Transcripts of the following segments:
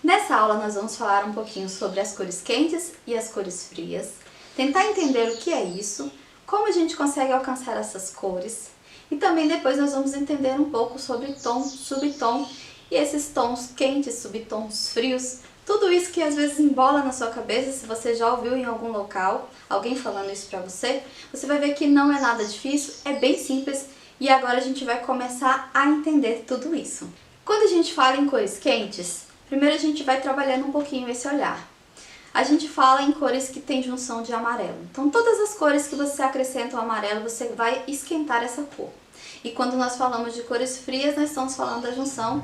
Nessa aula nós vamos falar um pouquinho sobre as cores quentes e as cores frias, tentar entender o que é isso, como a gente consegue alcançar essas cores e também depois nós vamos entender um pouco sobre tom, subtom e esses tons quentes, subtons frios, tudo isso que às vezes embola na sua cabeça. Se você já ouviu em algum local alguém falando isso pra você, você vai ver que não é nada difícil, é bem simples e agora a gente vai começar a entender tudo isso. Quando a gente fala em cores quentes, primeiro a gente vai trabalhando um pouquinho esse olhar. A gente fala em cores que tem junção de amarelo. Então todas as cores que você acrescenta o amarelo, você vai esquentar essa cor. E quando nós falamos de cores frias, nós estamos falando da junção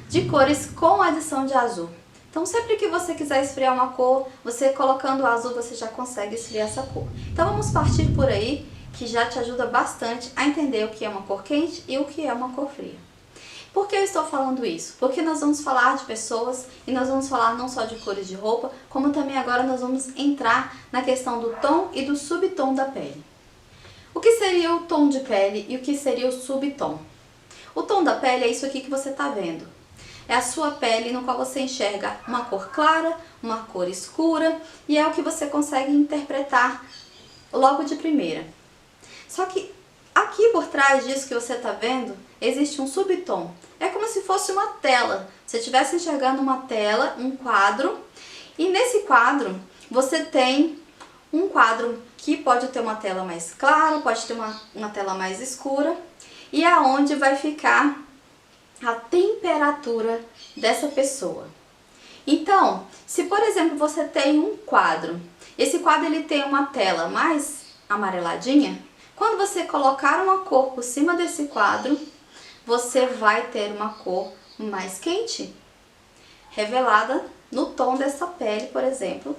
de cores com adição de azul. Então sempre que você quiser esfriar uma cor, você colocando o azul, você já consegue esfriar essa cor. Então vamos partir por aí, que já te ajuda bastante a entender o que é uma cor quente e o que é uma cor fria. Por que eu estou falando isso? Porque nós vamos falar de pessoas e nós vamos falar não só de cores de roupa, como também agora nós vamos entrar na questão do tom e do subtom da pele. O que seria o tom de pele e o que seria o subtom? O tom da pele é isso aqui que você está vendo. É a sua pele no qual você enxerga uma cor clara, uma cor escura e é o que você consegue interpretar logo de primeira. Só que aqui por trás disso que você está vendo, existe um subtom. É como se fosse uma tela. Você estivesse enxergando uma tela, um quadro, e nesse quadro você tem um quadro que pode ter uma tela mais clara, pode ter uma tela mais escura, e é onde vai ficar a temperatura dessa pessoa. Então, se por exemplo você tem um quadro, esse quadro ele tem uma tela mais amareladinha, quando você colocar uma cor por cima desse quadro, você vai ter uma cor mais quente, revelada no tom dessa pele, por exemplo,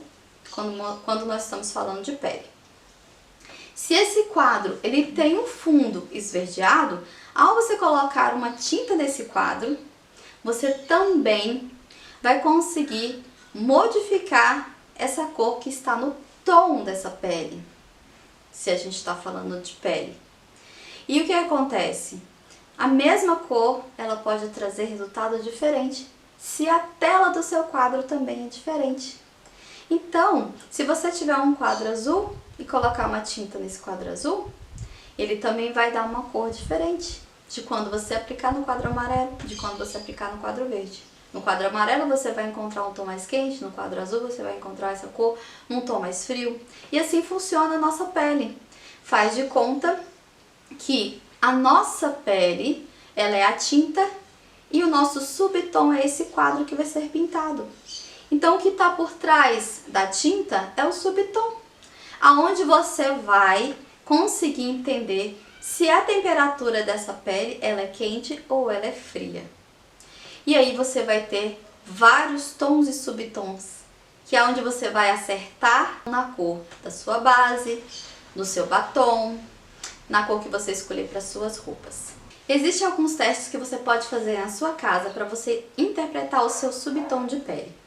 quando nós estamos falando de pele. Se esse quadro ele tem um fundo esverdeado, ao você colocar uma tinta nesse quadro, você também vai conseguir modificar essa cor que está no tom dessa pele, se a gente está falando de pele. E o que acontece? A mesma cor, ela pode trazer resultado diferente, se a tela do seu quadro também é diferente. Então, se você tiver um quadro azul e colocar uma tinta nesse quadro azul, ele também vai dar uma cor diferente de quando você aplicar no quadro amarelo, de quando você aplicar no quadro verde. No quadro amarelo você vai encontrar um tom mais quente, no quadro azul você vai encontrar essa cor num tom mais frio. E assim funciona a nossa pele. Faz de conta que a nossa pele, ela é a tinta e o nosso subtom é esse quadro que vai ser pintado. Então o que está por trás da tinta é o subtom, aonde você vai conseguir entender se a temperatura dessa pele ela é quente ou ela é fria. E aí você vai ter vários tons e subtons, que é onde você vai acertar na cor da sua base, do seu batom, na cor que você escolher para suas roupas. Existem alguns testes que você pode fazer na sua casa para você interpretar o seu subtom de pele.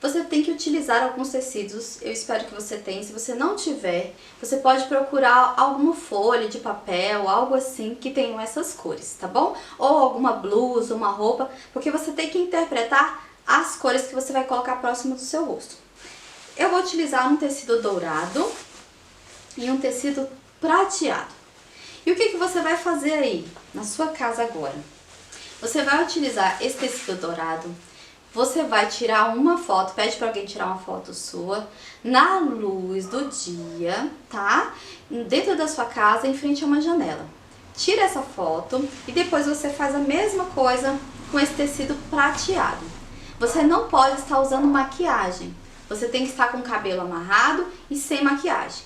Você tem que utilizar alguns tecidos, eu espero que você tenha. Se você não tiver, você pode procurar alguma folha de papel, algo assim que tenham essas cores, tá bom? Ou alguma blusa, uma roupa, porque você tem que interpretar as cores que você vai colocar próximo do seu rosto. Eu vou utilizar um tecido dourado e um tecido prateado. E o que você vai fazer aí, na sua casa agora? Você vai utilizar esse tecido dourado. Você vai tirar uma foto, pede para alguém tirar uma foto sua, na luz do dia, tá? Dentro da sua casa, em frente a uma janela. Tira essa foto e depois você faz a mesma coisa com esse tecido prateado. Você não pode estar usando maquiagem, você tem que estar com o cabelo amarrado e sem maquiagem.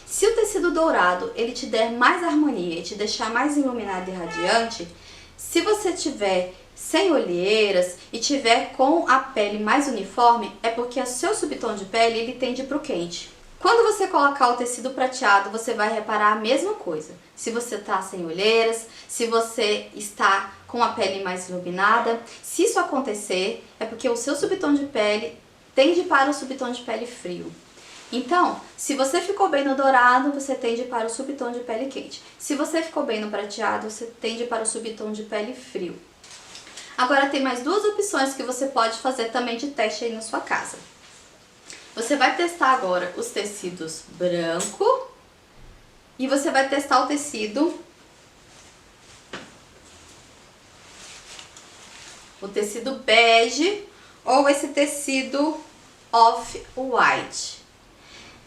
Se o tecido dourado ele te der mais harmonia e te deixar mais iluminado e radiante, se você tiver sem olheiras e tiver com a pele mais uniforme, é porque o seu subtom de pele ele tende para o quente. Quando você colocar o tecido prateado, você vai reparar a mesma coisa. Se você está sem olheiras, se você está com a pele mais iluminada, se isso acontecer, é porque o seu subtom de pele tende para o subtom de pele frio. Então, se você ficou bem no dourado, você tende para o subtom de pele quente. Se você ficou bem no prateado, você tende para o subtom de pele frio. Agora tem mais duas opções que você pode fazer também de teste aí na sua casa. Você vai testar agora os tecidos branco e você vai testar o tecido bege ou esse tecido off-white.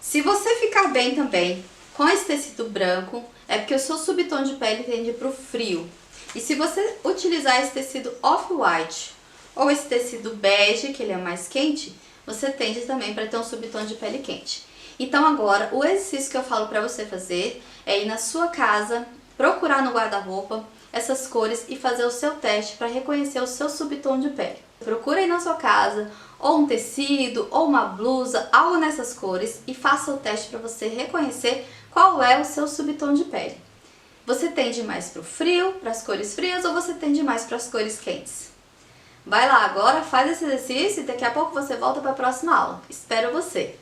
Se você ficar bem também com esse tecido branco, é porque o seu subtom de pele tende para o frio. E se você utilizar esse tecido off-white ou esse tecido bege, que ele é mais quente, você tende também para ter um subtom de pele quente. Então agora, o exercício que eu falo para você fazer é ir na sua casa, procurar no guarda-roupa essas cores e fazer o seu teste para reconhecer o seu subtom de pele. Procura aí na sua casa, ou um tecido, ou uma blusa, algo nessas cores e faça o teste para você reconhecer qual é o seu subtom de pele. Você tende mais para o frio, para as cores frias, ou você tende mais para as cores quentes? Vai lá agora, faz esse exercício e daqui a pouco você volta para a próxima aula. Espero você!